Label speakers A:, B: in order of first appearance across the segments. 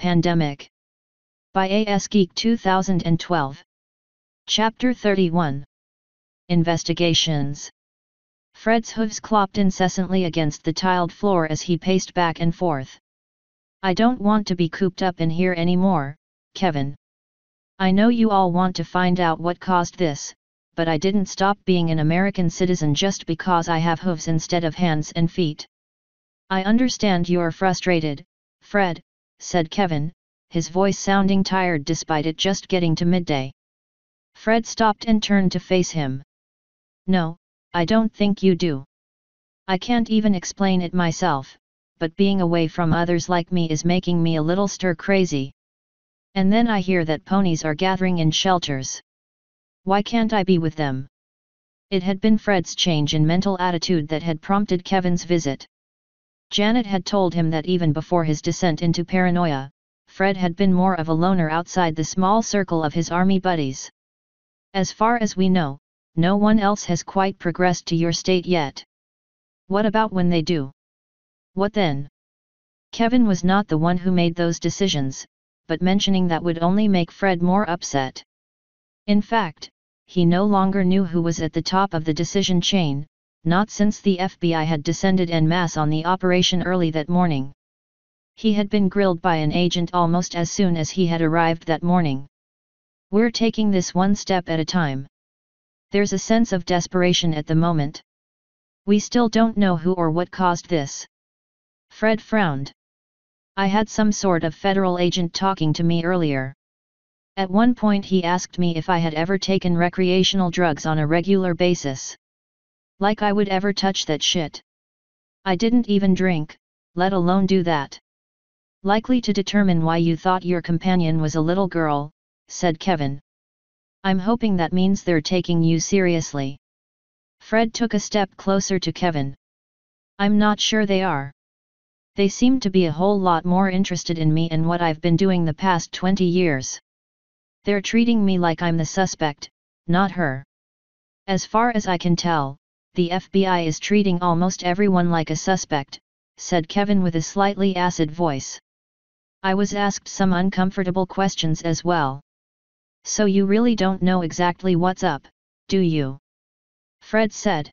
A: Pandemic. By A.S. Geek 2012. Chapter 31. Investigations. Fred's hooves clopped incessantly against the tiled floor as he paced back and forth. "I don't want to be cooped up in here anymore, Kevin. I know you all want to find out what caused this, but I didn't stop being an American citizen just because I have hooves instead of hands and feet. I understand you're frustrated, Fred," said Kevin, his voice sounding tired despite it just getting to midday. Fred stopped and turned to face him. "No, I don't think you do. I can't even explain it myself, but being away from others like me is making me a little stir-crazy. And then I hear that ponies are gathering in shelters. Why can't I be with them?" It had been Fred's change in mental attitude that had prompted Kevin's visit. Janet had told him that even before his descent into paranoia, Fred had been more of a loner outside the small circle of his army buddies. "As far as we know, no one else has quite progressed to your state yet. What about when they do? What then?" Kevin was not the one who made those decisions, but mentioning that would only make Fred more upset. In fact, he no longer knew who was at the top of the decision chain, not since the FBI had descended en masse on the operation early that morning. He had been grilled by an agent almost as soon as he had arrived that morning. "We're taking this one step at a time. There's a sense of desperation at the moment. We still don't know who or what caused this." Fred frowned. "I had some sort of federal agent talking to me earlier. At one point he asked me if I had ever taken recreational drugs on a regular basis. Like I would ever touch that shit. I didn't even drink, let alone do that." "Likely to determine why you thought your companion was a little girl," said Kevin. "I'm hoping that means they're taking you seriously." Fred took a step closer to Kevin. "I'm not sure they are. They seem to be a whole lot more interested in me and what I've been doing the past 20 years. They're treating me like I'm the suspect, not her. As far as I can tell, the FBI is treating almost everyone like a suspect," said Kevin with a slightly acid voice. "I was asked some uncomfortable questions as well. So you really don't know exactly what's up, do you?" Fred said.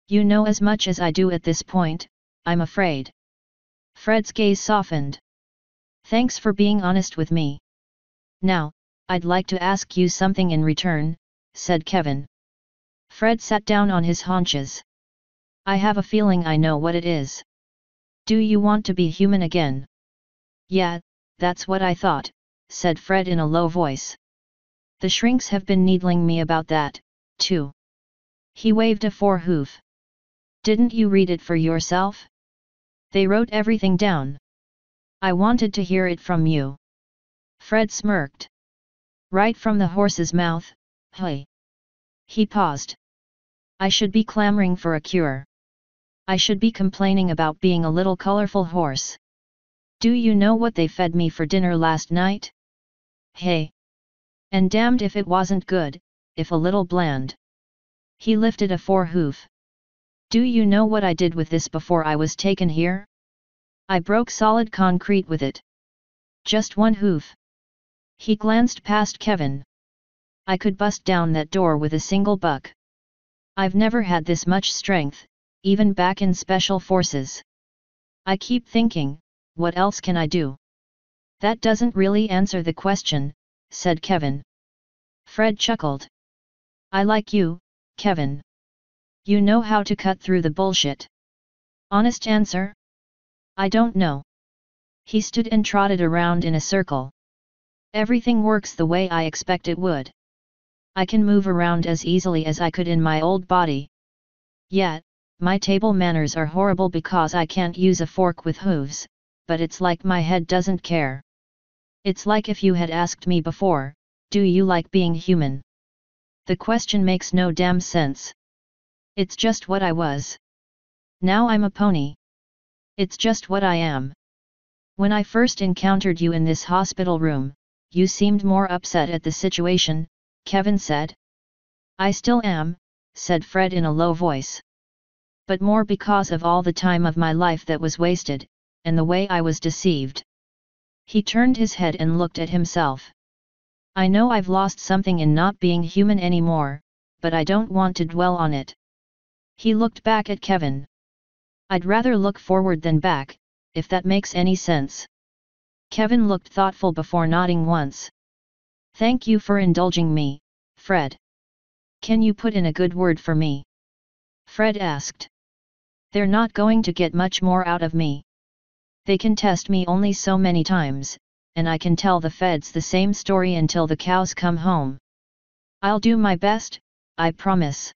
A: "You know as much as I do at this point, I'm afraid." Fred's gaze softened. "Thanks for being honest with me. Now, I'd like to ask you something in return," said Kevin. Fred sat down on his haunches. "I have a feeling I know what it is. Do you want to be human again?" "Yeah, that's what I thought," said Fred in a low voice. "The shrinks have been needling me about that, too." He waved a forehoof. "Didn't you read it for yourself? They wrote everything down. I wanted to hear it from you." Fred smirked. "Right from the horse's mouth, hey." He paused. "I should be clamoring for a cure. I should be complaining about being a little colorful horse. Do you know what they fed me for dinner last night? Hey. And damned if it wasn't good, if a little bland." He lifted a forehoof. "Do you know what I did with this before I was taken here? I broke solid concrete with it. Just one hoof." He glanced past Kevin. "I could bust down that door with a single buck. I've never had this much strength, even back in special forces. I keep thinking, what else can I do?" "That doesn't really answer the question," said Kevin. Fred chuckled. "I like you, Kevin. You know how to cut through the bullshit." "Honest answer? I don't know." He stood and trotted around in a circle. "Everything works the way I expect it would. I can move around as easily as I could in my old body. Yeah, my table manners are horrible because I can't use a fork with hooves, but it's like my head doesn't care. It's like if you had asked me before, do you like being human? The question makes no damn sense. It's just what I was. Now I'm a pony. It's just what I am. When I first encountered you in this hospital room, you seemed more upset at the situation," Kevin said. "I still am," said Fred in a low voice. "But more because of all the time of my life that was wasted, and the way I was deceived. He turned his head and looked at himself. I know I've lost something in not being human anymore, but I don't want to dwell on it. He looked back at Kevin. I'd rather look forward than back, if that makes any sense. Kevin looked thoughtful before nodding once. Thank you for indulging me, Fred. Can you put in a good word for me? Fred asked. They're not going to get much more out of me. They can test me only so many times, and I can tell the feds the same story until the cows come home. I'll do my best, I promise.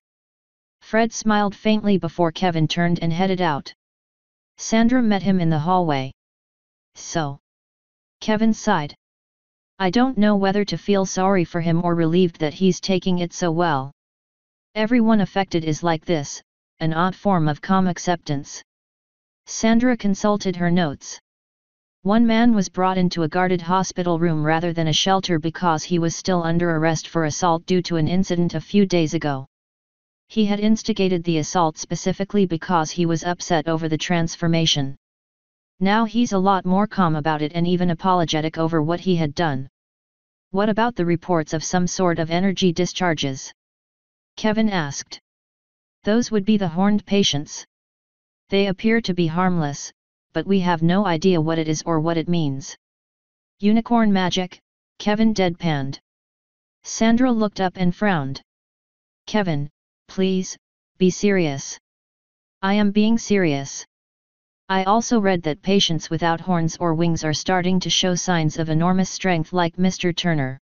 A: Fred smiled faintly before Kevin turned and headed out. Sandra met him in the hallway. So? Kevin sighed. I don't know whether to feel sorry for him or relieved that he's taking it so well. Everyone affected is like this, an odd form of calm acceptance. Sandra consulted her notes. One man was brought into a guarded hospital room rather than a shelter because he was still under arrest for assault due to an incident a few days ago. He had instigated the assault specifically because he was upset over the transformation. Now he's a lot more calm about it and even apologetic over what he had done. What about the reports of some sort of energy discharges? Kevin asked. Those would be the horned patients. They appear to be harmless, but we have no idea what it is or what it means. Unicorn magic, Kevin deadpanned. Sandra looked up and frowned. Kevin, please, be serious. I am being serious. I also read that patients without horns or wings are starting to show signs of enormous strength like Mr. Turner.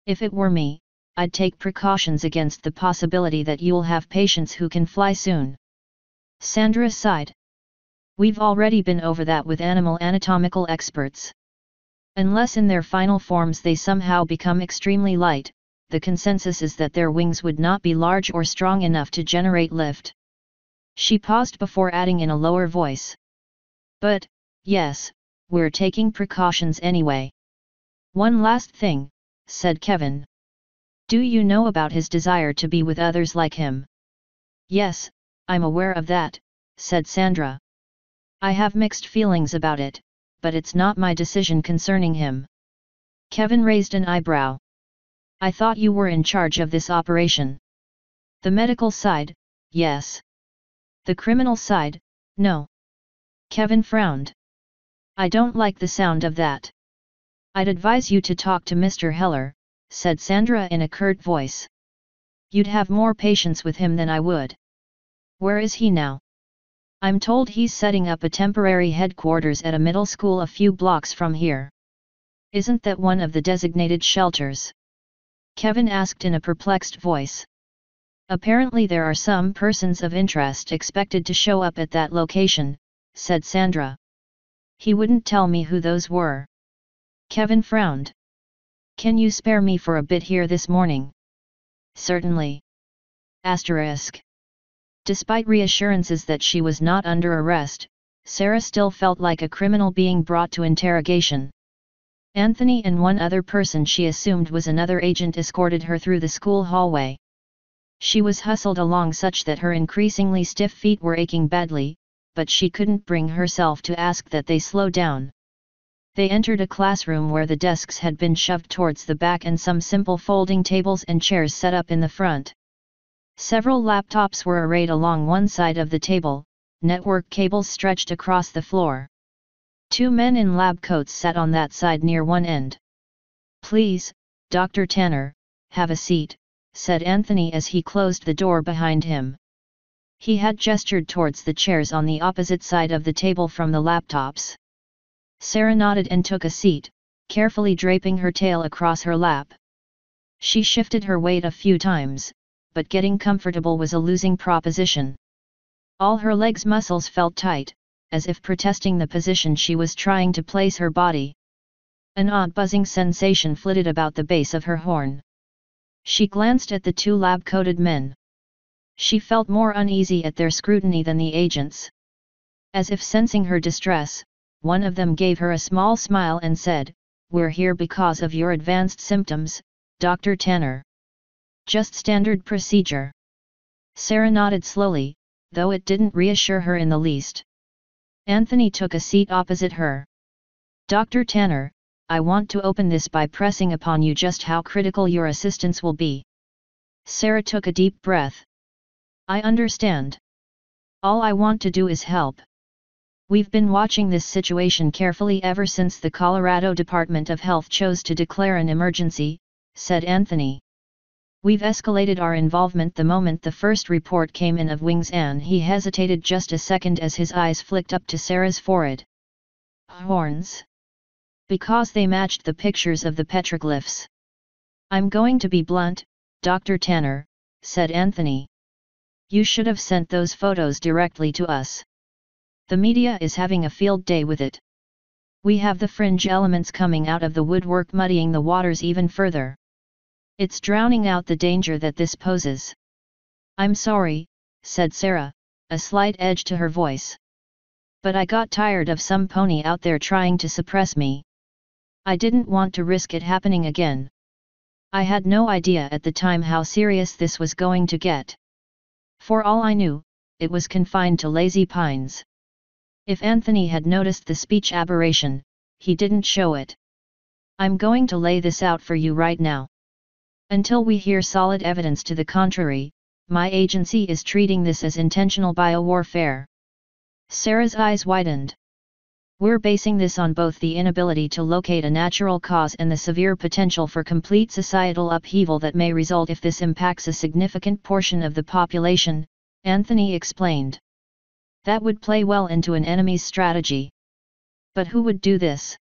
A: If it were me, I'd take precautions against the possibility that you'll have patients who can fly soon. Sandra sighed. We've already been over that with animal anatomical experts. Unless in their final forms they somehow become extremely light, the consensus is that their wings would not be large or strong enough to generate lift. She paused before adding in a lower voice. But, yes, we're taking precautions anyway. One last thing, said Kevin. Do you know about his desire to be with others like him? Yes, I'm aware of that, said Sandra. I have mixed feelings about it, but it's not my decision concerning him. Kevin raised an eyebrow. I thought you were in charge of this operation. The medical side, yes. The criminal side, no. Kevin frowned. I don't like the sound of that. I'd advise you to talk to Mr. Heller, said Sandra in a curt voice. You'd have more patience with him than I would. Where is he now? I'm told he's setting up a temporary headquarters at a middle school a few blocks from here. Isn't that one of the designated shelters? Kevin asked in a perplexed voice. Apparently there are some persons of interest expected to show up at that location, said Sandra. He wouldn't tell me who those were. Kevin frowned. Can you spare me for a bit here this morning? Certainly. Asterisk. Despite reassurances that she was not under arrest, Sarah still felt like a criminal being brought to interrogation. Anthony and one other person she assumed was another agent escorted her through the school hallway. She was hustled along such that her increasingly stiff feet were aching badly, but she couldn't bring herself to ask that they slow down. They entered a classroom where the desks had been shoved towards the back and some simple folding tables and chairs set up in the front. Several laptops were arrayed along one side of the table, network cables stretched across the floor. Two men in lab coats sat on that side near one end. Please, Dr. Tanner, have a seat, said Anthony as he closed the door behind him. He had gestured towards the chairs on the opposite side of the table from the laptops. Sarah nodded and took a seat, carefully draping her tail across her lap. She shifted her weight a few times, but getting comfortable was a losing proposition. All her legs' muscles felt tight, as if protesting the position she was trying to place her body. An odd buzzing sensation flitted about the base of her horn. She glanced at the two lab-coated men. She felt more uneasy at their scrutiny than the agents. As if sensing her distress, one of them gave her a small smile and said, "We're here because of your advanced symptoms, Dr. Tanner. Just standard procedure." Sarah nodded slowly, though it didn't reassure her in the least. Anthony took a seat opposite her. Dr. Tanner, I want to open this by pressing upon you just how critical your assistance will be. Sarah took a deep breath. I understand. All I want to do is help. We've been watching this situation carefully ever since the Colorado Department of Health chose to declare an emergency, said Anthony. We've escalated our involvement the moment the first report came in of wings, and he hesitated just a second as his eyes flicked up to Sarah's forehead. Horns? Because they matched the pictures of the petroglyphs. I'm going to be blunt, Dr. Tanner, said Anthony. You should have sent those photos directly to us. The media is having a field day with it. We have the fringe elements coming out of the woodwork muddying the waters even further. It's drowning out the danger that this poses. I'm sorry, said Sarah, a slight edge to her voice. But I got tired of some pony out there trying to suppress me. I didn't want to risk it happening again. I had no idea at the time how serious this was going to get. For all I knew, it was confined to Lazy Pines. If Anthony had noticed the speech aberration, he didn't show it. I'm going to lay this out for you right now. Until we hear solid evidence to the contrary, my agency is treating this as intentional biowarfare. Sarah's eyes widened. We're basing this on both the inability to locate a natural cause and the severe potential for complete societal upheaval that may result if this impacts a significant portion of the population, Anthony explained. That would play well into an enemy's strategy. But who would do this?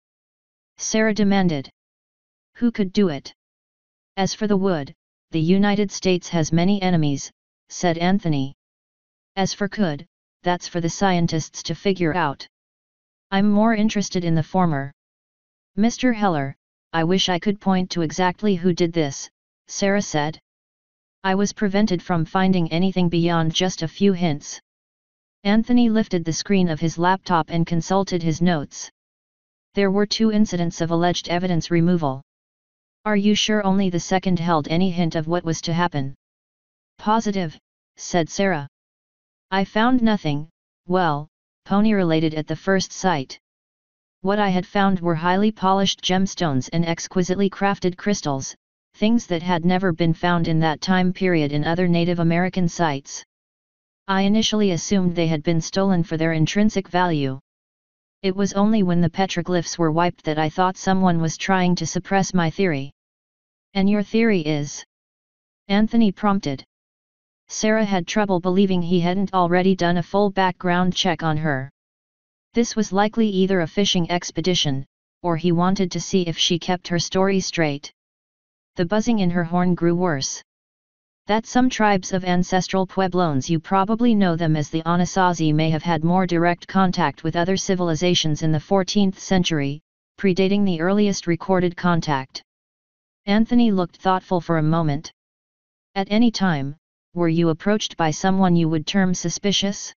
A: Sarah demanded. Who could do it? As for the wood, the United States has many enemies, said Anthony. As for could, that's for the scientists to figure out. I'm more interested in the former. Mr. Heller, I wish I could point to exactly who did this, Sarah said. I was prevented from finding anything beyond just a few hints. Anthony lifted the screen of his laptop and consulted his notes. There were 2 incidents of alleged evidence removal. Are you sure only the second held any hint of what was to happen? Positive, said Sarah. I found nothing, well, pony-related at the first sight. What I had found were highly polished gemstones and exquisitely crafted crystals, things that had never been found in that time period in other Native American sites. I initially assumed they had been stolen for their intrinsic value. It was only when the petroglyphs were wiped that I thought someone was trying to suppress my theory. And your theory is? Anthony prompted. Sarah had trouble believing he hadn't already done a full background check on her. This was likely either a fishing expedition, or he wanted to see if she kept her story straight. The buzzing in her horn grew worse. That some tribes of ancestral Pueblones, you probably know them as the Anasazi, may have had more direct contact with other civilizations in the 14th century, predating the earliest recorded contact. Anthony looked thoughtful for a moment. At any time, were you approached by someone you would term suspicious?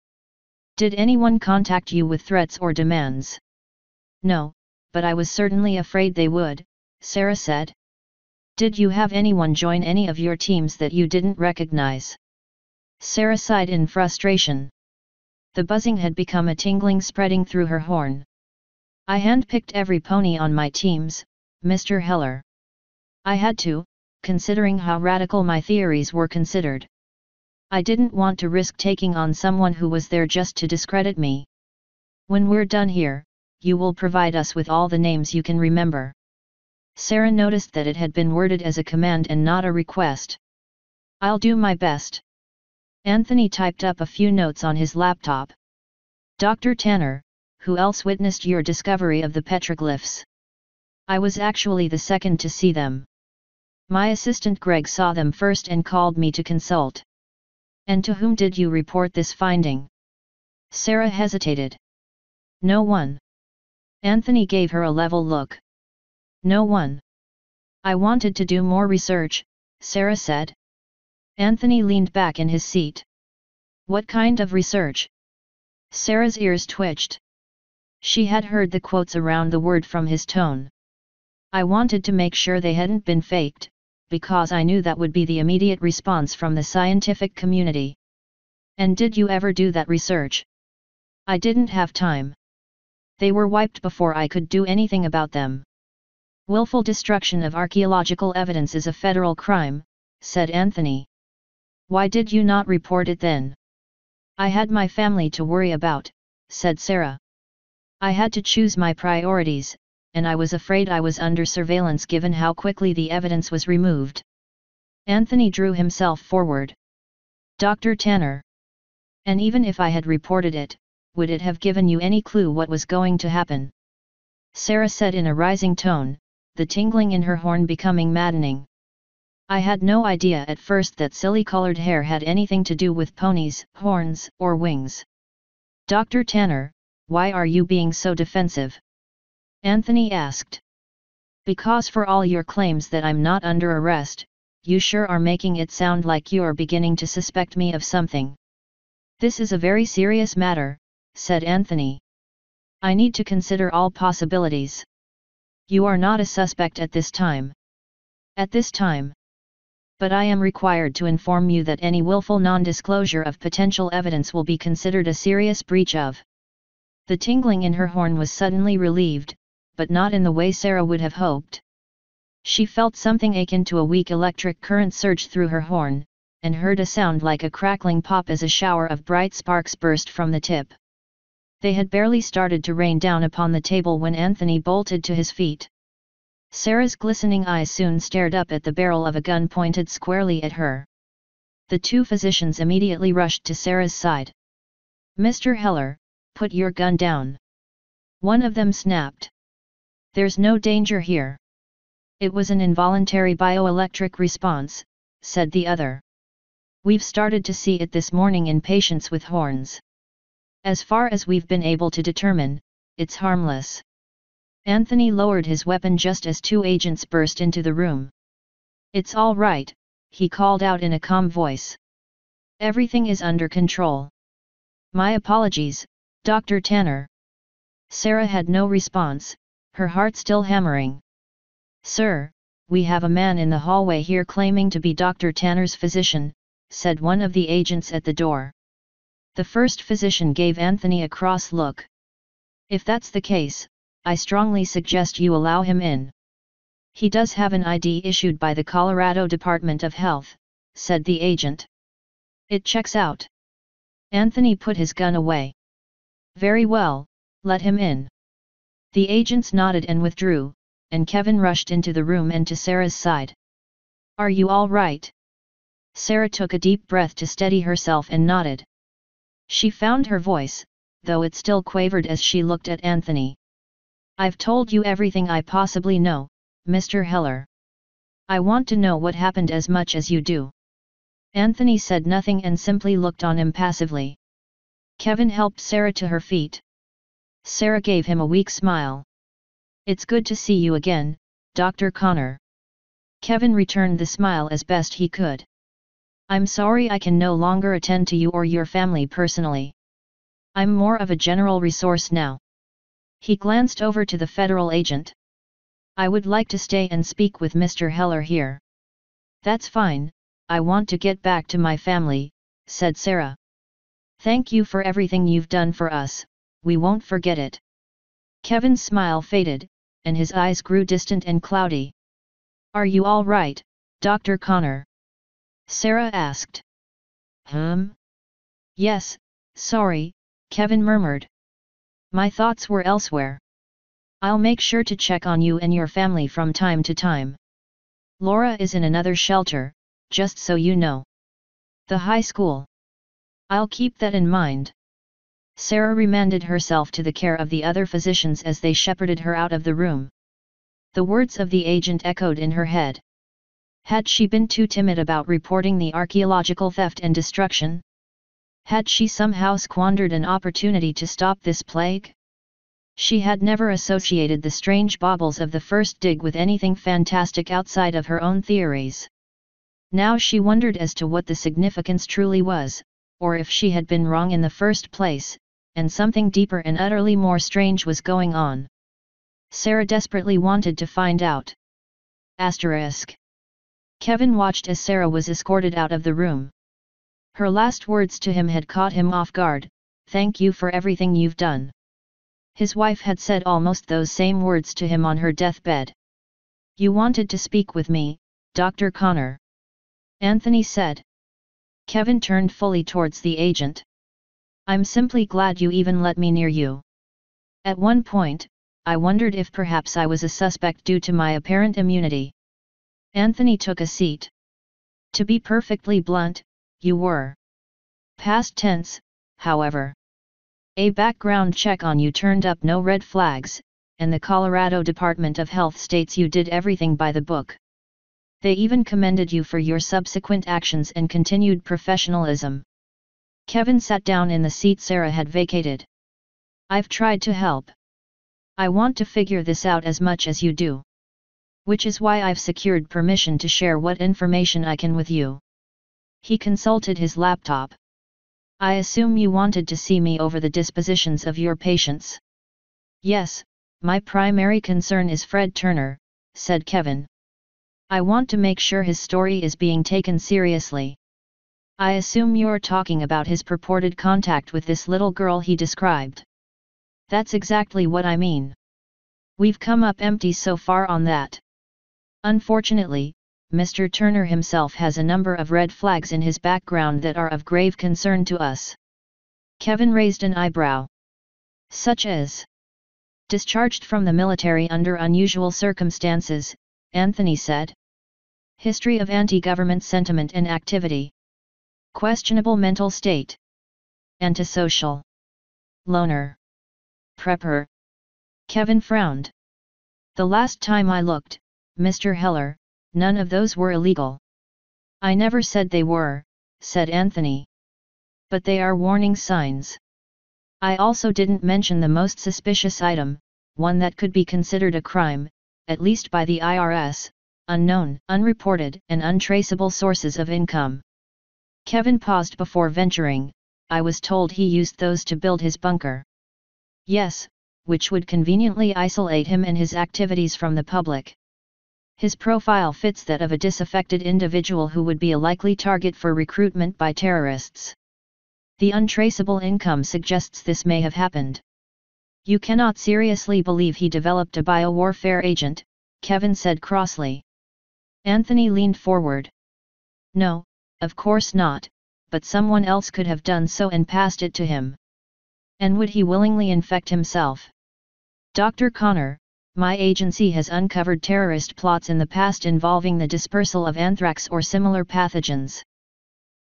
A: Did anyone contact you with threats or demands? No, but I was certainly afraid they would, Sarah said. Did you have anyone join any of your teams that you didn't recognize? Sarah sighed in frustration. The buzzing had become a tingling spreading through her horn. I handpicked every pony on my teams, Mr. Heller. I had to, considering how radical my theories were considered. I didn't want to risk taking on someone who was there just to discredit me. When we're done here, you will provide us with all the names you can remember. Sarah noticed that it had been worded as a command and not a request. I'll do my best. Anthony typed up a few notes on his laptop. Dr. Tanner, who else witnessed your discovery of the petroglyphs? I was actually the second to see them. My assistant Greg saw them first and called me to consult. And to whom did you report this finding? Sarah hesitated. No one. Anthony gave her a level look. No one. I wanted to do more research, Sarah said. Anthony leaned back in his seat. What kind of research? Sarah's ears twitched. She had heard the quotes around the word from his tone. I wanted to make sure they hadn't been faked, because I knew that would be the immediate response from the scientific community. And did you ever do that research? I didn't have time. They were wiped before I could do anything about them. Willful destruction of archaeological evidence is a federal crime, said Anthony. Why did you not report it then? I had my family to worry about, said Sarah. I had to choose my priorities, and I was afraid I was under surveillance given how quickly the evidence was removed. Anthony drew himself forward. Dr. Tanner. And even if I had reported it, would it have given you any clue what was going to happen? Sarah said in a rising tone, the tingling in her horn becoming maddening. I had no idea at first that silly-colored hair had anything to do with ponies, horns, or wings. Dr. Tanner, why are you being so defensive? Anthony asked. Because for all your claims that I'm not under arrest, you sure are making it sound like you're beginning to suspect me of something. This is a very serious matter, said Anthony. I need to consider all possibilities. You are not a suspect at this time. At this time. But I am required to inform you that any willful non-disclosure of potential evidence will be considered a serious breach of. The tingling in her horn was suddenly relieved, but not in the way Sarah would have hoped. She felt something akin to a weak electric current surge through her horn, and heard a sound like a crackling pop as a shower of bright sparks burst from the tip. They had barely started to rain down upon the table when Anthony bolted to his feet. Sarah's glistening eyes soon stared up at the barrel of a gun pointed squarely at her. The two physicians immediately rushed to Sarah's side. Mr. Heller, put your gun down. One of them snapped. There's no danger here. It was an involuntary bioelectric response, said the other. We've started to see it this morning in patients with horns. As far as we've been able to determine, it's harmless. Anthony lowered his weapon just as two agents burst into the room. It's all right, he called out in a calm voice. Everything is under control. My apologies, Dr. Tanner. Sarah had no response, her heart still hammering. Sir, we have a man in the hallway here claiming to be Dr. Tanner's physician, said one of the agents at the door. The first physician gave Anthony a cross look. If that's the case, I strongly suggest you allow him in. He does have an ID issued by the Colorado Department of Health, said the agent. It checks out. Anthony put his gun away. Very well, let him in. The agents nodded and withdrew, and Kevin rushed into the room and to Sarah's side. Are you all right? Sarah took a deep breath to steady herself and nodded. She found her voice, though it still quavered as she looked at Anthony. I've told you everything I possibly know, Mr. Heller. I want to know what happened as much as you do. Anthony said nothing and simply looked on impassively. Kevin helped Sarah to her feet. Sarah gave him a weak smile. It's good to see you again, Dr. Connor. Kevin returned the smile as best he could. I'm sorry I can no longer attend to you or your family personally. I'm more of a general resource now. He glanced over to the federal agent. I would like to stay and speak with Mr. Heller here. That's fine, I want to get back to my family, said Sarah. Thank you for everything you've done for us, we won't forget it. Kevin's smile faded, and his eyes grew distant and cloudy. Are you all right, Dr. Connor? Sarah asked. Yes, sorry, Kevin murmured. My thoughts were elsewhere. I'll make sure to check on you and your family from time to time. Laura is in another shelter, just so you know. The high school. I'll keep that in mind. Sarah remanded herself to the care of the other physicians as they shepherded her out of the room. The words of the agent echoed in her head. Had she been too timid about reporting the archaeological theft and destruction? Had she somehow squandered an opportunity to stop this plague? She had never associated the strange baubles of the first dig with anything fantastic outside of her own theories. Now she wondered as to what the significance truly was, or if she had been wrong in the first place, and something deeper and utterly more strange was going on. Sarah desperately wanted to find out. Kevin watched as Sarah was escorted out of the room. Her last words to him had caught him off guard, "Thank you for everything you've done." His wife had said almost those same words to him on her deathbed. "You wanted to speak with me, Dr. Connor," Anthony said. Kevin turned fully towards the agent. "I'm simply glad you even let me near you. At one point, I wondered if perhaps I was a suspect due to my apparent immunity." Anthony took a seat. "To be perfectly blunt, you were. Past tense, however. A background check on you turned up no red flags, and the Colorado Department of Health states you did everything by the book. They even commended you for your subsequent actions and continued professionalism." Kevin sat down in the seat Sarah had vacated. "I've tried to help. I want to figure this out as much as you do. Which is why I've secured permission to share what information I can with you." He consulted his laptop. "I assume you wanted to see me over the dispositions of your patients." "Yes, my primary concern is Fred Turner," said Kevin. "I want to make sure his story is being taken seriously. I assume you're talking about his purported contact with this little girl he described." "That's exactly what I mean. We've come up empty so far on that. Unfortunately, Mr. Turner himself has a number of red flags in his background that are of grave concern to us." Kevin raised an eyebrow. "Such as?" "Discharged from the military under unusual circumstances," Anthony said. "History of anti-government sentiment and activity. Questionable mental state. Antisocial. Loner. Prepper." Kevin frowned. "The last time I looked, Mr. Heller, none of those were illegal." "I never said they were," said Anthony. "But they are warning signs. I also didn't mention the most suspicious item, one that could be considered a crime, at least by the IRS, unknown, unreported, and untraceable sources of income." Kevin paused before venturing, "I was told he used those to build his bunker." "Yes, which would conveniently isolate him and his activities from the public. His profile fits that of a disaffected individual who would be a likely target for recruitment by terrorists. The untraceable income suggests this may have happened." "You cannot seriously believe he developed a biowarfare agent," Kevin said crossly. Anthony leaned forward. "No, of course not, but someone else could have done so and passed it to him. And would he willingly infect himself? Dr. Connor, my agency has uncovered terrorist plots in the past involving the dispersal of anthrax or similar pathogens.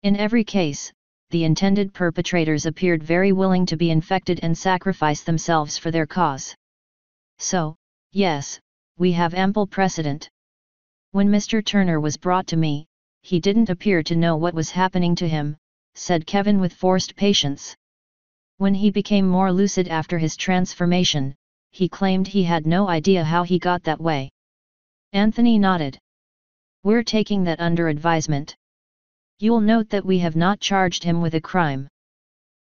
A: In every case, the intended perpetrators appeared very willing to be infected and sacrifice themselves for their cause. So, yes, we have ample precedent. When Mr. Turner was brought to me, he didn't appear to know what was happening to him," said Kevin with forced patience. "When he became more lucid after his transformation, he claimed he had no idea how he got that way." Anthony nodded. "We're taking that under advisement. You'll note that we have not charged him with a crime.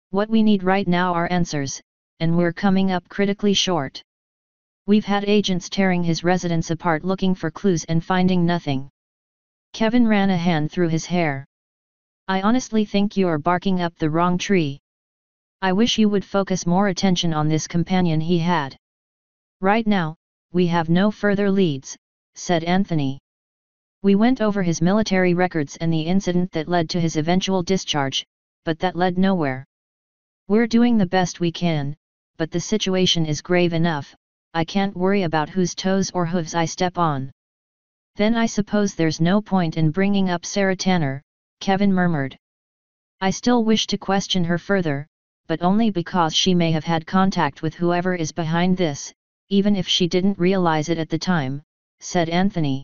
A: What we need right now are answers, and we're coming up critically short. We've had agents tearing his residence apart looking for clues and finding nothing." Kevin ran a hand through his hair. "I honestly think you're barking up the wrong tree. I wish you would focus more attention on this companion he had." "Right now, we have no further leads," said Anthony. "We went over his military records and the incident that led to his eventual discharge, but that led nowhere. We're doing the best we can, but the situation is grave enough, I can't worry about whose toes or hooves I step on." "Then I suppose there's no point in bringing up Sarah Tanner," Kevin murmured. "I still wish to question her further, but only because she may have had contact with whoever is behind this, even if she didn't realize it at the time," said Anthony.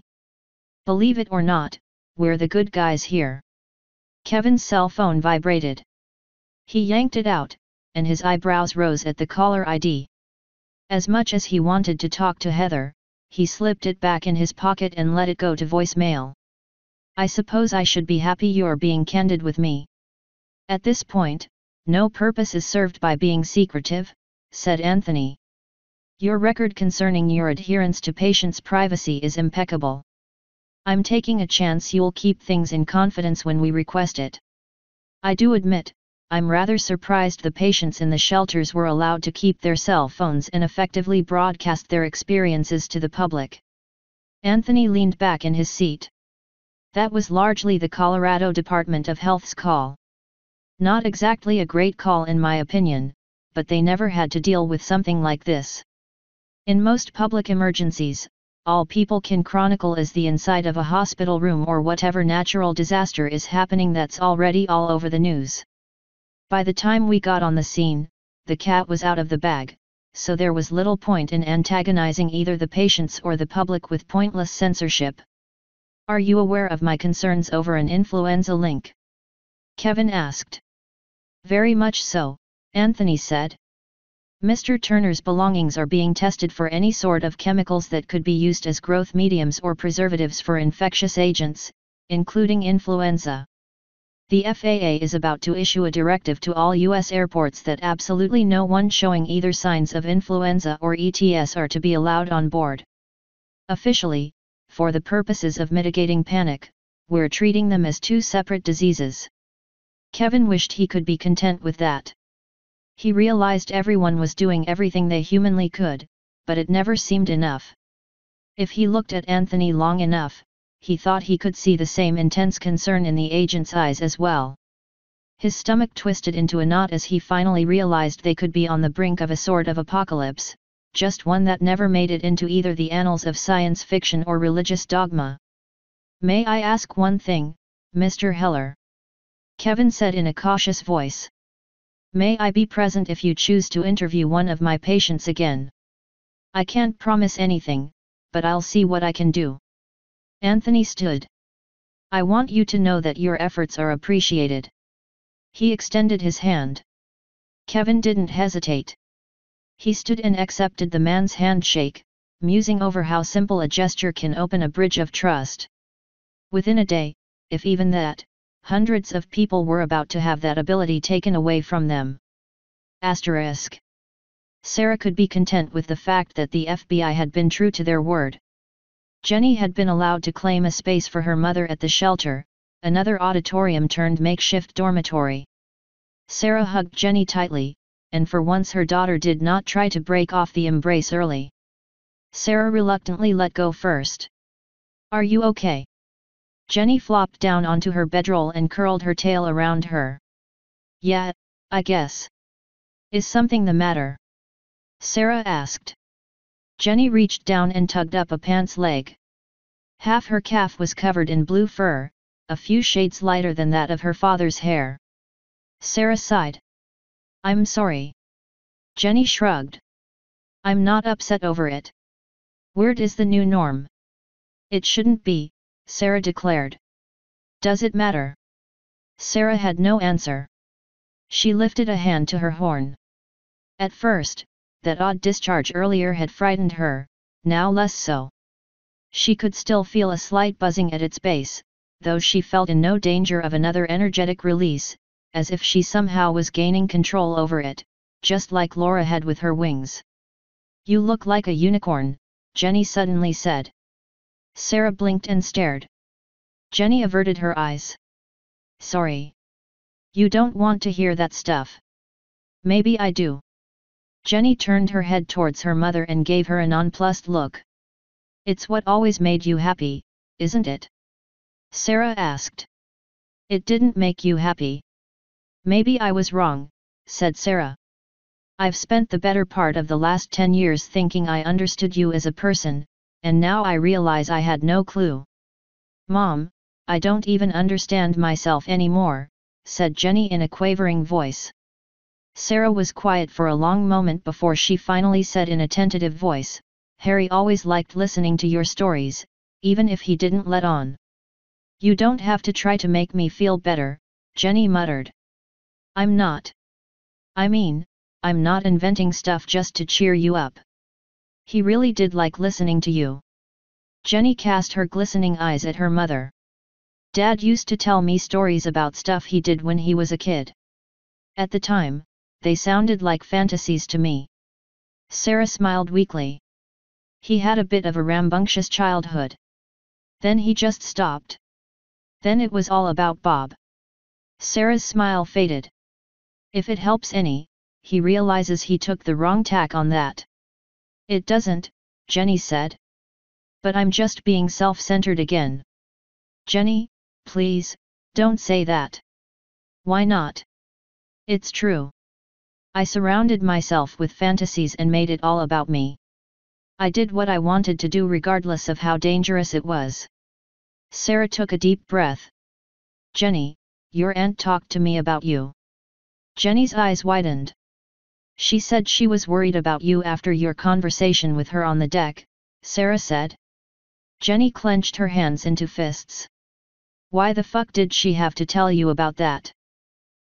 A: "Believe it or not, we're the good guys here." Kevin's cell phone vibrated. He yanked it out, and his eyebrows rose at the caller ID. As much as he wanted to talk to Heather, he slipped it back in his pocket and let it go to voicemail. "I suppose I should be happy you're being candid with me. At this point, no purpose is served by being secretive," said Anthony. "Your record concerning your adherence to patients' privacy is impeccable. I'm taking a chance you'll keep things in confidence when we request it. I do admit, I'm rather surprised the patients in the shelters were allowed to keep their cell phones and effectively broadcast their experiences to the public. Anthony leaned back in his seat. That was largely the Colorado Department of Health's call. Not exactly a great call in my opinion, but they never had to deal with something like this. In most public emergencies, all people can chronicle is the inside of a hospital room or whatever natural disaster is happening that's already all over the news. By the time we got on the scene, the cat was out of the bag, so there was little point in antagonizing either the patients or the public with pointless censorship. Are you aware of my concerns over an influenza link? Kevin asked. Very much so, Anthony said. Mr. Turner's belongings are being tested for any sort of chemicals that could be used as growth mediums or preservatives for infectious agents, including influenza. The FAA is about to issue a directive to all U.S. airports that absolutely no one showing either signs of influenza or ETS are to be allowed on board. Officially, for the purposes of mitigating panic, we're treating them as two separate diseases. Kevin wished he could be content with that. He realized everyone was doing everything they humanly could, but it never seemed enough. If he looked at Anthony long enough, he thought he could see the same intense concern in the agent's eyes as well. His stomach twisted into a knot as he finally realized they could be on the brink of a sort of apocalypse, just one that never made it into either the annals of science fiction or religious dogma. May I ask one thing, Mr. Heller? Kevin said in a cautious voice. May I be present if you choose to interview one of my patients again? I can't promise anything, but I'll see what I can do. Anthony stood. I want you to know that your efforts are appreciated. He extended his hand. Kevin didn't hesitate. He stood and accepted the man's handshake, musing over how simple a gesture can open a bridge of trust. Within a day, if even that, hundreds of people were about to have that ability taken away from them. Asterisk. Sarah could be content with the fact that the FBI had been true to their word. Jenny had been allowed to claim a space for her mother at the shelter, another auditorium turned makeshift dormitory. Sarah hugged Jenny tightly, and for once her daughter did not try to break off the embrace early. Sarah reluctantly let go first. Are you okay? Jenny flopped down onto her bedroll and curled her tail around her. Yeah, I guess. Is something the matter? Sarah asked. Jenny reached down and tugged up a pant's leg. Half her calf was covered in blue fur, a few shades lighter than that of her father's hair. Sarah sighed. I'm sorry. Jenny shrugged. I'm not upset over it. Weird is the new norm. It shouldn't be, Sarah declared. Does it matter? Sarah had no answer. She lifted a hand to her horn. At first, that odd discharge earlier had frightened her, now less so. She could still feel a slight buzzing at its base, though she felt in no danger of another energetic release, as if she somehow was gaining control over it, just like Laura had with her wings. You look like a unicorn, Jenny suddenly said. Sarah blinked and stared. Jenny averted her eyes. Sorry. You don't want to hear that stuff. Maybe I do. Jenny turned her head towards her mother and gave her a nonplussed look. It's what always made you happy, isn't it? Sarah asked. It didn't make you happy. Maybe I was wrong, said Sarah. I've spent the better part of the last 10 years thinking I understood you as a person, and now I realize I had no clue. Mom, I don't even understand myself anymore, said Jenny in a quavering voice. Sarah was quiet for a long moment before she finally said in a tentative voice, Harry always liked listening to your stories, even if he didn't let on. You don't have to try to make me feel better, Jenny muttered. I'm not. I mean, I'm not inventing stuff just to cheer you up. He really did like listening to you. Jenny cast her glistening eyes at her mother. Dad used to tell me stories about stuff he did when he was a kid. At the time, they sounded like fantasies to me. Sarah smiled weakly. He had a bit of a rambunctious childhood. Then he just stopped. Then it was all about Bob. Sarah's smile faded. If it helps any, he realizes he took the wrong tack on that. It doesn't, Jenny said. But I'm just being self-centered again. Jenny, please, don't say that. Why not? It's true. I surrounded myself with fantasies and made it all about me. I did what I wanted to do regardless of how dangerous it was. Sarah took a deep breath. Jenny, your aunt talked to me about you. Jenny's eyes widened. She said she was worried about you after your conversation with her on the deck, Sarah said. Jenny clenched her hands into fists. Why the fuck did she have to tell you about that?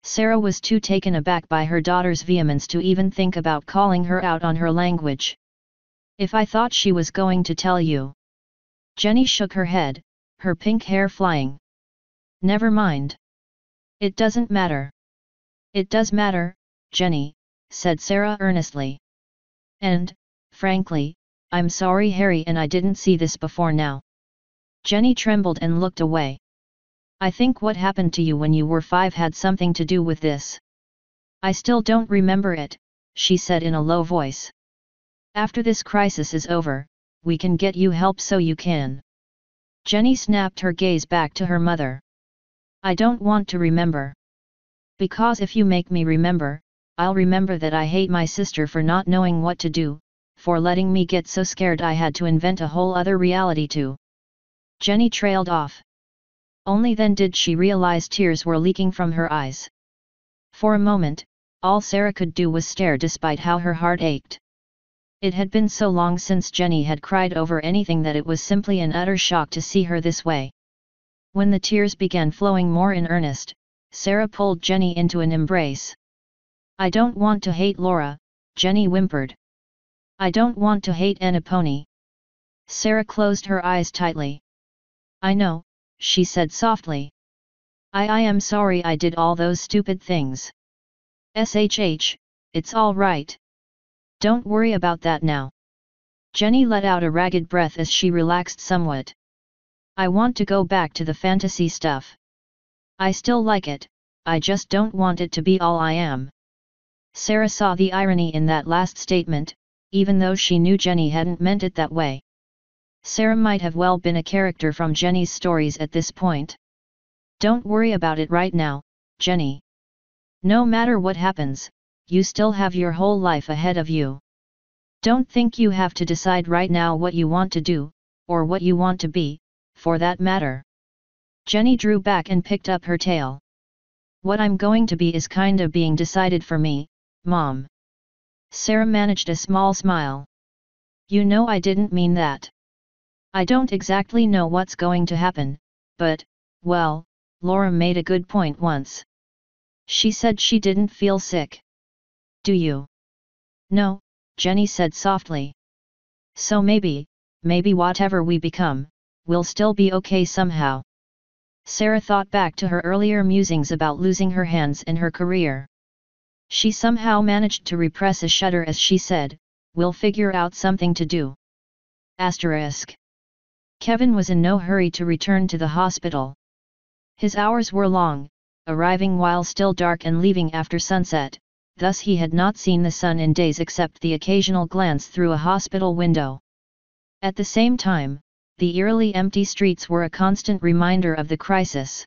A: Sarah was too taken aback by her daughter's vehemence to even think about calling her out on her language. If I thought she was going to tell you. Jenny shook her head, her pink hair flying. Never mind. It doesn't matter. It does matter, Jenny, said Sarah earnestly. And, frankly, I'm sorry Harry and I didn't see this before now. Jenny trembled and looked away. I think what happened to you when you were 5 had something to do with this. I still don't remember it, she said in a low voice. After this crisis is over, we can get you help so you can. Jenny snapped her gaze back to her mother. I don't want to remember. Because if you make me remember, I'll remember that I hate my sister for not knowing what to do, for letting me get so scared I had to invent a whole other reality too. Jenny trailed off. Only then did she realize tears were leaking from her eyes. For a moment, all Sarah could do was stare despite how her heart ached. It had been so long since Jenny had cried over anything that it was simply an utter shock to see her this way. When the tears began flowing more in earnest, Sarah pulled Jenny into an embrace. I don't want to hate Laura, Jenny whimpered. I don't want to hate Annaponi. Sarah closed her eyes tightly. I know, she said softly. I am sorry I did all those stupid things. SHH, it's all right. Don't worry about that now. Jenny let out a ragged breath as she relaxed somewhat. I want to go back to the fantasy stuff. I still like it, I just don't want it to be all I am. Sarah saw the irony in that last statement, even though she knew Jenny hadn't meant it that way. Sarah might have well been a character from Jenny's stories at this point. Don't worry about it right now, Jenny. No matter what happens, you still have your whole life ahead of you. Don't think you have to decide right now what you want to do, or what you want to be, for that matter. Jenny drew back and picked up her tail. What I'm going to be is kinda being decided for me, Mom. Sarah managed a small smile. You know I didn't mean that. I don't exactly know what's going to happen, but, well, Laura made a good point once. She said she didn't feel sick. Do you? No, Jenny said softly. So maybe whatever we become, we'll still be okay somehow. Sarah thought back to her earlier musings about losing her hands and her career. She somehow managed to repress a shudder as she said, we'll figure out something to do. Asterisk. Kevin was in no hurry to return to the hospital. His hours were long, arriving while still dark and leaving after sunset, thus he had not seen the sun in days except the occasional glance through a hospital window. At the same time, the eerily empty streets were a constant reminder of the crisis.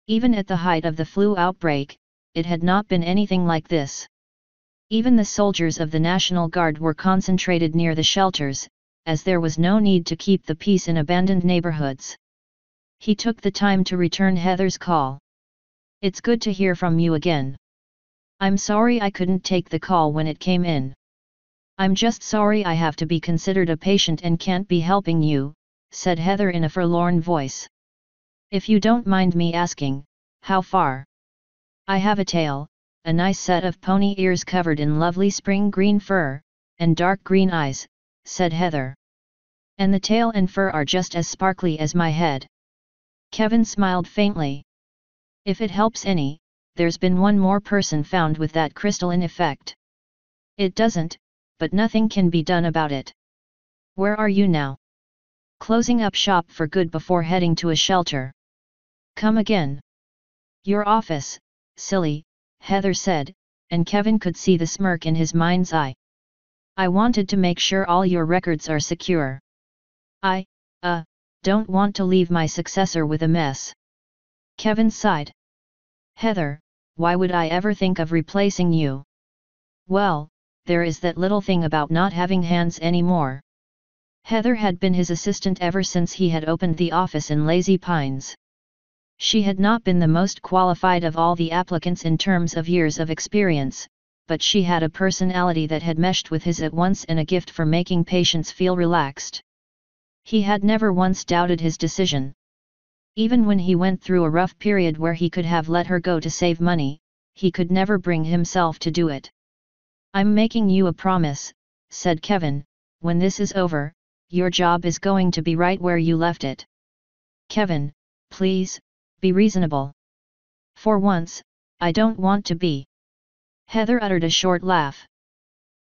A: Even at the height of the flu outbreak, it had not been anything like this. Even the soldiers of the National Guard were concentrated near the shelters, as there was no need to keep the peace in abandoned neighborhoods. He took the time to return Heather's call. It's good to hear from you again. I'm sorry I couldn't take the call when it came in. I'm just sorry I have to be considered a patient and can't be helping you, said Heather in a forlorn voice. If you don't mind me asking, how far? I have a tail, a nice set of pony ears covered in lovely spring green fur, and dark green eyes, said Heather. And the tail and fur are just as sparkly as my head. Kevin smiled faintly. If it helps any, there's been one more person found with that crystalline effect. It doesn't, but nothing can be done about it. Where are you now? Closing up shop for good before heading to a shelter. Come again. Your office, silly, Heather said, and Kevin could see the smirk in his mind's eye. I wanted to make sure all your records are secure. I don't want to leave my successor with a mess. Kevin sighed. Heather, why would I ever think of replacing you? Well, there is that little thing about not having hands anymore. Heather had been his assistant ever since he had opened the office in Lazy Pines. She had not been the most qualified of all the applicants in terms of years of experience, but she had a personality that had meshed with his at once and a gift for making patients feel relaxed. He had never once doubted his decision. Even when he went through a rough period where he could have let her go to save money, he could never bring himself to do it. I'm making you a promise, said Kevin, when this is over, your job is going to be right where you left it. Kevin, please, be reasonable. For once, I don't want to be. Heather uttered a short laugh.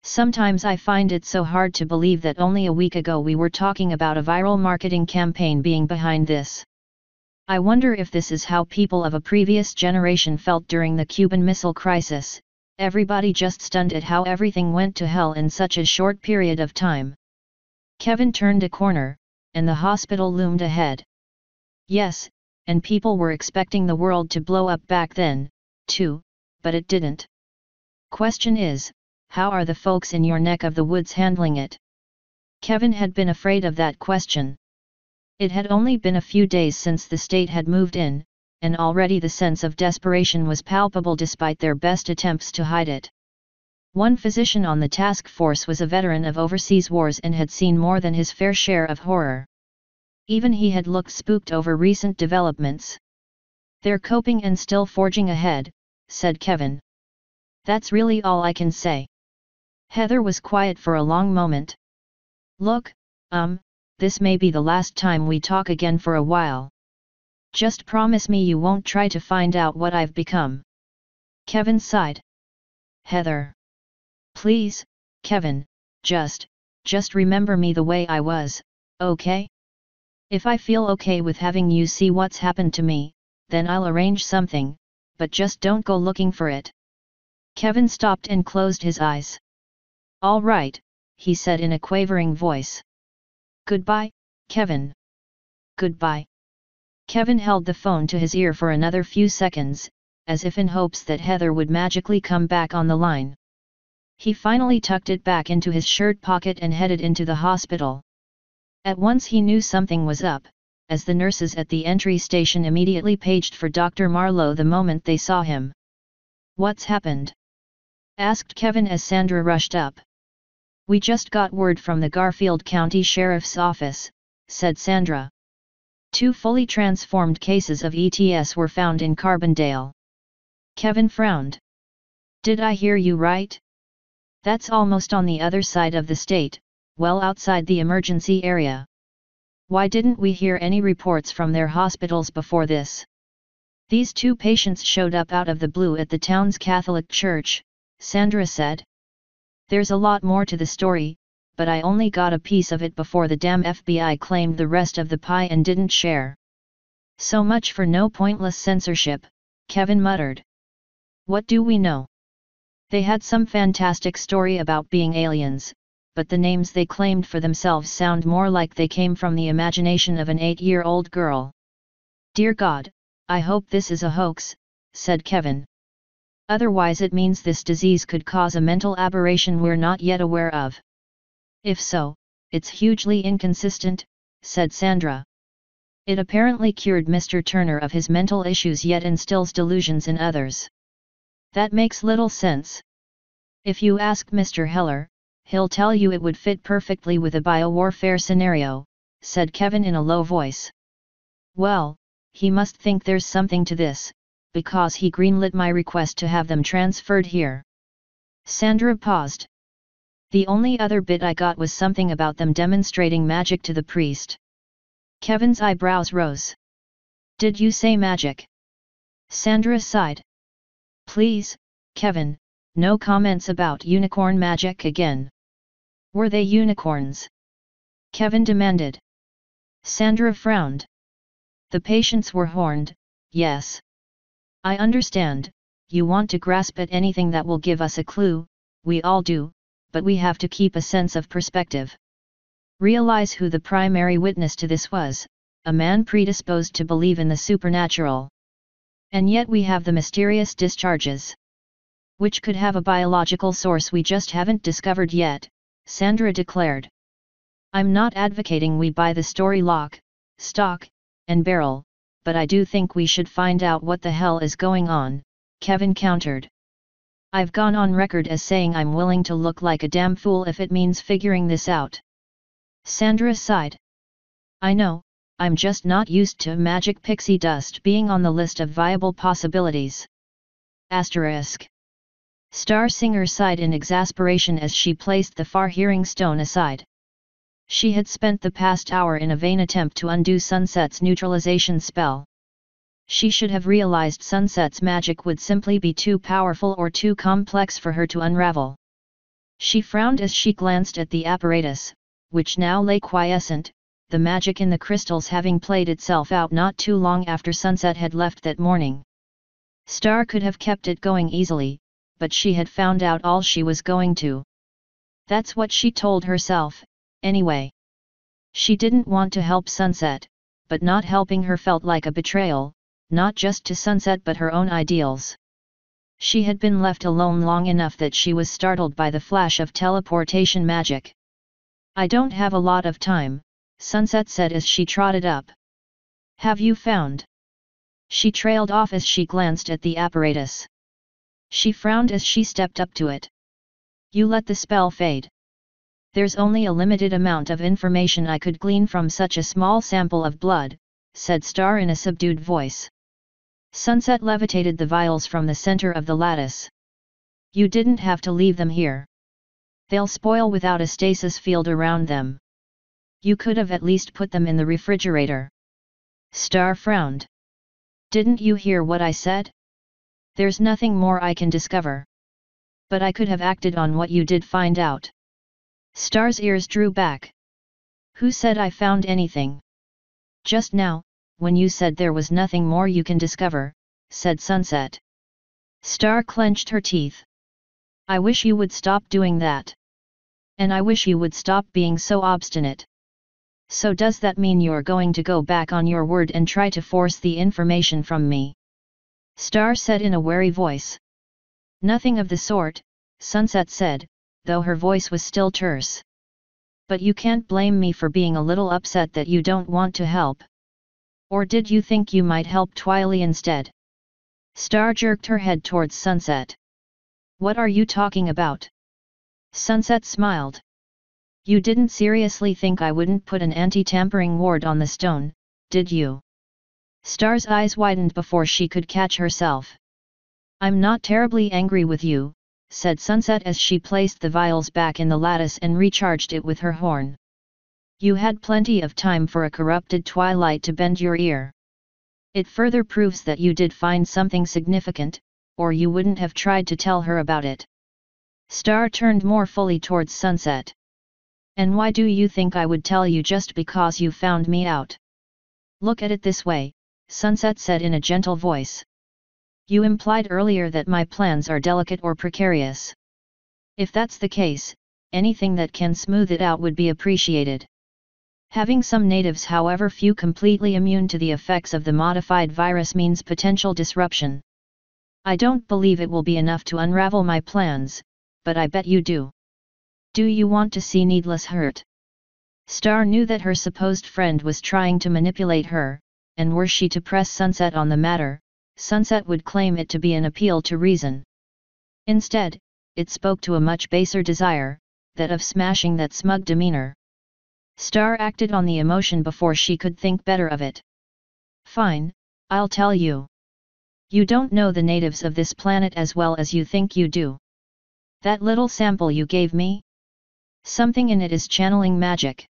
A: Sometimes I find it so hard to believe that only a week ago we were talking about a viral marketing campaign being behind this. I wonder if this is how people of a previous generation felt during the Cuban Missile Crisis, everybody just stunned at how everything went to hell in such a short period of time. Kevin turned a corner, and the hospital loomed ahead. Yes, and people were expecting the world to blow up back then, too, but it didn't. Question is, how are the folks in your neck of the woods handling it? Kevin had been afraid of that question. It had only been a few days since the state had moved in, and already the sense of desperation was palpable despite their best attempts to hide it. One physician on the task force was a veteran of overseas wars and had seen more than his fair share of horror. Even he had looked spooked over recent developments. They're coping and still forging ahead, said Kevin. That's really all I can say. Heather was quiet for a long moment. Look, this may be the last time we talk again for a while. Just promise me you won't try to find out what I've become. Kevin sighed. Heather. Please, Kevin, just remember me the way I was, okay? If I feel okay with having you see what's happened to me, then I'll arrange something, but just don't go looking for it. Kevin stopped and closed his eyes. All right, he said in a quavering voice. Goodbye, Kevin. Goodbye. Kevin held the phone to his ear for another few seconds, as if in hopes that Heather would magically come back on the line. He finally tucked it back into his shirt pocket and headed into the hospital. At once he knew something was up, as the nurses at the entry station immediately paged for Dr. Marlowe the moment they saw him. What's happened? Asked Kevin as Sandra rushed up. We just got word from the Garfield County Sheriff's Office, said Sandra. 2 fully transformed cases of ETS were found in Carbondale. Kevin frowned. Did I hear you right? That's almost on the other side of the state, well outside the emergency area. Why didn't we hear any reports from their hospitals before this? These 2 patients showed up out of the blue at the town's Catholic church, Sandra said. There's a lot more to the story, but I only got a piece of it before the damn FBI claimed the rest of the pie and didn't share. So much for no pointless censorship, Kevin muttered. What do we know? They had some fantastic story about being aliens, but the names they claimed for themselves sound more like they came from the imagination of an 8-year-old girl. Dear God, I hope this is a hoax, said Kevin. Otherwise it means this disease could cause a mental aberration we're not yet aware of. If so, it's hugely inconsistent, said Sandra. It apparently cured Mr. Turner of his mental issues yet instills delusions in others. That makes little sense. If you ask Mr. Heller, he'll tell you it would fit perfectly with a biowarfare scenario, said Kevin in a low voice. Well, he must think there's something to this, because he greenlit my request to have them transferred here. Sandra paused. The only other bit I got was something about them demonstrating magic to the priest. Kevin's eyebrows rose. Did you say magic? Sandra sighed. Please, Kevin, no comments about unicorn magic again. Were they unicorns? Kevin demanded. Sandra frowned. The patients were horned, yes. I understand, you want to grasp at anything that will give us a clue, we all do, but we have to keep a sense of perspective. Realize who the primary witness to this was, a man predisposed to believe in the supernatural. And yet we have the mysterious discharges, which could have a biological source we just haven't discovered yet, Sandra declared. I'm not advocating we buy the story lock, stock, and barrel, but I do think we should find out what the hell is going on, Kevin countered. I've gone on record as saying I'm willing to look like a damn fool if it means figuring this out. Sandra sighed. I know, I'm just not used to magic pixie dust being on the list of viable possibilities. Asterisk. Star Singer sighed in exasperation as she placed the far-hearing stone aside. She had spent the past hour in a vain attempt to undo Sunset's neutralization spell. She should have realized Sunset's magic would simply be too powerful or too complex for her to unravel. She frowned as she glanced at the apparatus, which now lay quiescent, the magic in the crystals having played itself out not too long after Sunset had left that morning. Star could have kept it going easily, but she had found out all she was going to. That's what she told herself, anyway. She didn't want to help Sunset, but not helping her felt like a betrayal, not just to Sunset but her own ideals. She had been left alone long enough that she was startled by the flash of teleportation magic. I don't have a lot of time, Sunset said as she trotted up. Have you found? She trailed off as she glanced at the apparatus. She frowned as she stepped up to it. You let the spell fade. There's only a limited amount of information I could glean from such a small sample of blood, said Star in a subdued voice. Sunset levitated the vials from the center of the lattice. You didn't have to leave them here. They'll spoil without a stasis field around them. You could have at least put them in the refrigerator. Star frowned. Didn't you hear what I said? There's nothing more I can discover. But I could have acted on what you did find out. Star's ears drew back. Who said I found anything? Just now, when you said there was nothing more you can discover, said Sunset. Star clenched her teeth. I wish you would stop doing that. And I wish you would stop being so obstinate. So does that mean you're going to go back on your word and try to force the information from me? Star said in a wary voice. Nothing of the sort, Sunset said, though her voice was still terse. But you can't blame me for being a little upset that you don't want to help. Or did you think you might help Twiley instead? Star jerked her head towards Sunset. What are you talking about? Sunset smiled. You didn't seriously think I wouldn't put an anti-tampering ward on the stone, did you? Star's eyes widened before she could catch herself. I'm not terribly angry with you, said Sunset as she placed the vials back in the lattice and recharged it with her horn. You had plenty of time for a corrupted Twilight to bend your ear. It further proves that you did find something significant, or you wouldn't have tried to tell her about it. Star turned more fully towards Sunset. And why do you think I would tell you just because you found me out? Look at it this way, Sunset said in a gentle voice. You implied earlier that my plans are delicate or precarious. If that's the case, anything that can smooth it out would be appreciated. Having some natives, however few, completely immune to the effects of the modified virus means potential disruption. I don't believe it will be enough to unravel my plans, but I bet you do. Do you want to see needless hurt? Star knew that her supposed friend was trying to manipulate her, and were she to press Sunset on the matter, Sunset would claim it to be an appeal to reason. Instead, it spoke to a much baser desire, that of smashing that smug demeanor. Star acted on the emotion before she could think better of it. Fine, I'll tell you. You don't know the natives of this planet as well as you think you do. That little sample you gave me? Something in it is channeling magic.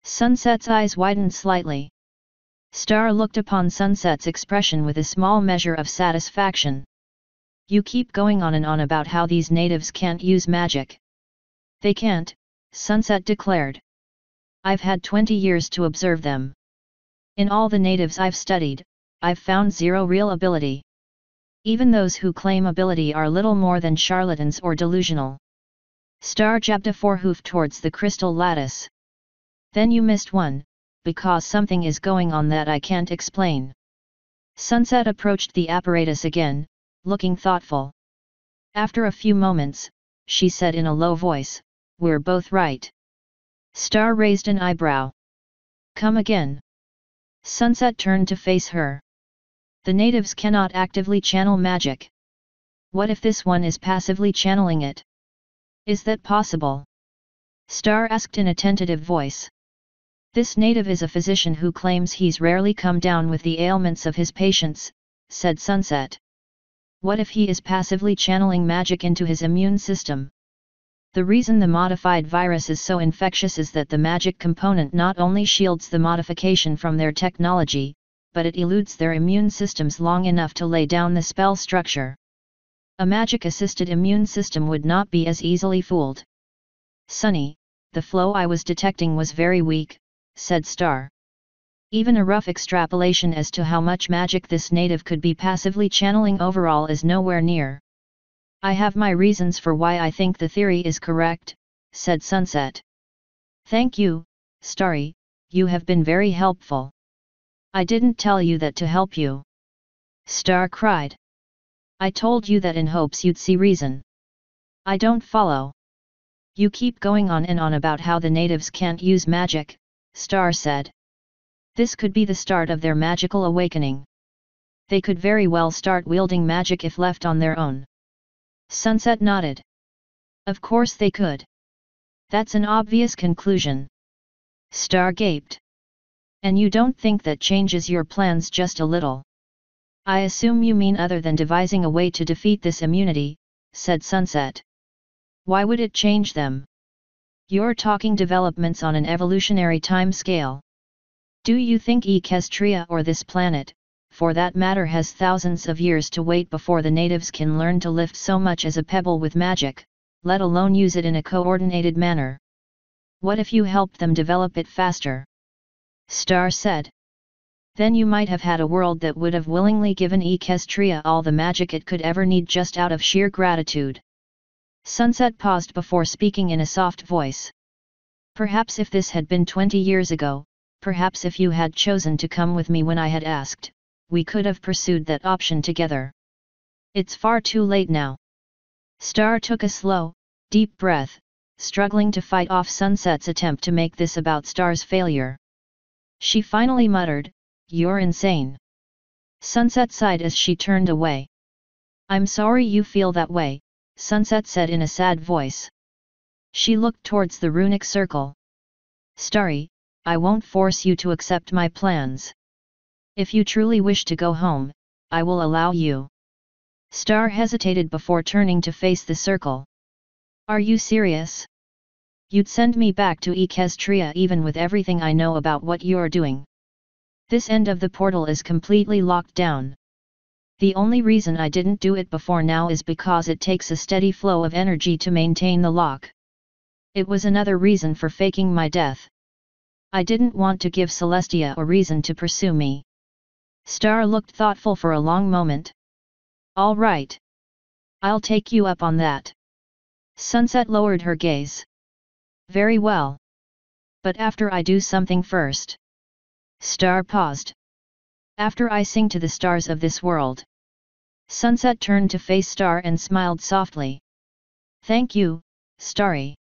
A: Sunset's eyes widened slightly. Star looked upon Sunset's expression with a small measure of satisfaction. You keep going on and on about how these natives can't use magic. They can't, Sunset declared. I've had 20 years to observe them. In all the natives I've studied, I've found zero real ability. Even those who claim ability are little more than charlatans or delusional. Star jabbed a forehoof towards the crystal lattice. Then you missed one, because something is going on that I can't explain. Sunset approached the apparatus again, looking thoughtful. After a few moments, she said in a low voice, "We're both right." Star raised an eyebrow. "Come again." Sunset turned to face her. "The natives cannot actively channel magic. What if this one is passively channeling it? Is that possible?" Star asked in a tentative voice. "This native is a physician who claims he's rarely come down with the ailments of his patients," said Sunset. "What if he is passively channeling magic into his immune system? The reason the modified virus is so infectious is that the magic component not only shields the modification from their technology, but it eludes their immune systems long enough to lay down the spell structure. A magic-assisted immune system would not be as easily fooled." "Sunny, the flow I was detecting was very weak," said Star. "Even a rough extrapolation as to how much magic this native could be passively channeling overall is nowhere near. I have my reasons for why I think the theory is correct," said Sunset. "Thank you, Starry, you have been very helpful." "I didn't tell you that to help you," Star cried. "I told you that in hopes you'd see reason." "I don't follow. You keep going on and on about how the natives can't use magic," Star said. "This could be the start of their magical awakening. They could very well start wielding magic if left on their own." Sunset nodded. "Of course they could. That's an obvious conclusion." Star gaped. "And you don't think that changes your plans just a little?" "I assume you mean other than devising a way to defeat this immunity," said Sunset. "Why would it change them? You're talking developments on an evolutionary time scale. Do you think Equestria or this planet, for that matter, has thousands of years to wait before the natives can learn to lift so much as a pebble with magic, let alone use it in a coordinated manner? What if you helped them develop it faster?" Star said. "Then you might have had a world that would have willingly given Equestria all the magic it could ever need just out of sheer gratitude." Sunset paused before speaking in a soft voice. "Perhaps if this had been 20 years ago, perhaps if you had chosen to come with me when I had asked, we could have pursued that option together. It's far too late now." Star took a slow, deep breath, struggling to fight off Sunset's attempt to make this about Star's failure. She finally muttered, "You're insane." Sunset sighed as she turned away. "I'm sorry you feel that way," Sunset said in a sad voice. She looked towards the runic circle. "Starry, I won't force you to accept my plans. If you truly wish to go home, I will allow you." Star hesitated before turning to face the circle. "Are you serious? You'd send me back to Equestria even with everything I know about what you're doing? This end of the portal is completely locked down. The only reason I didn't do it before now is because it takes a steady flow of energy to maintain the lock. It was another reason for faking my death. I didn't want to give Celestia a reason to pursue me." Star looked thoughtful for a long moment. "All right. I'll take you up on that." Sunset lowered her gaze. "Very well. But after I do something first." Star paused. "After I sing to the stars of this world." Sunset turned to face Star and smiled softly. "Thank you, Starry.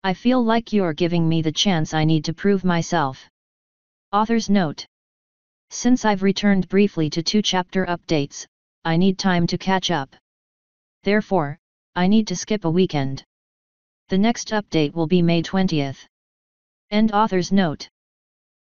A: I feel like you're giving me the chance I need to prove myself." Author's note: since I've returned briefly to 2 chapter updates, I need time to catch up. Therefore, I need to skip a weekend. The next update will be May 20th. End author's note.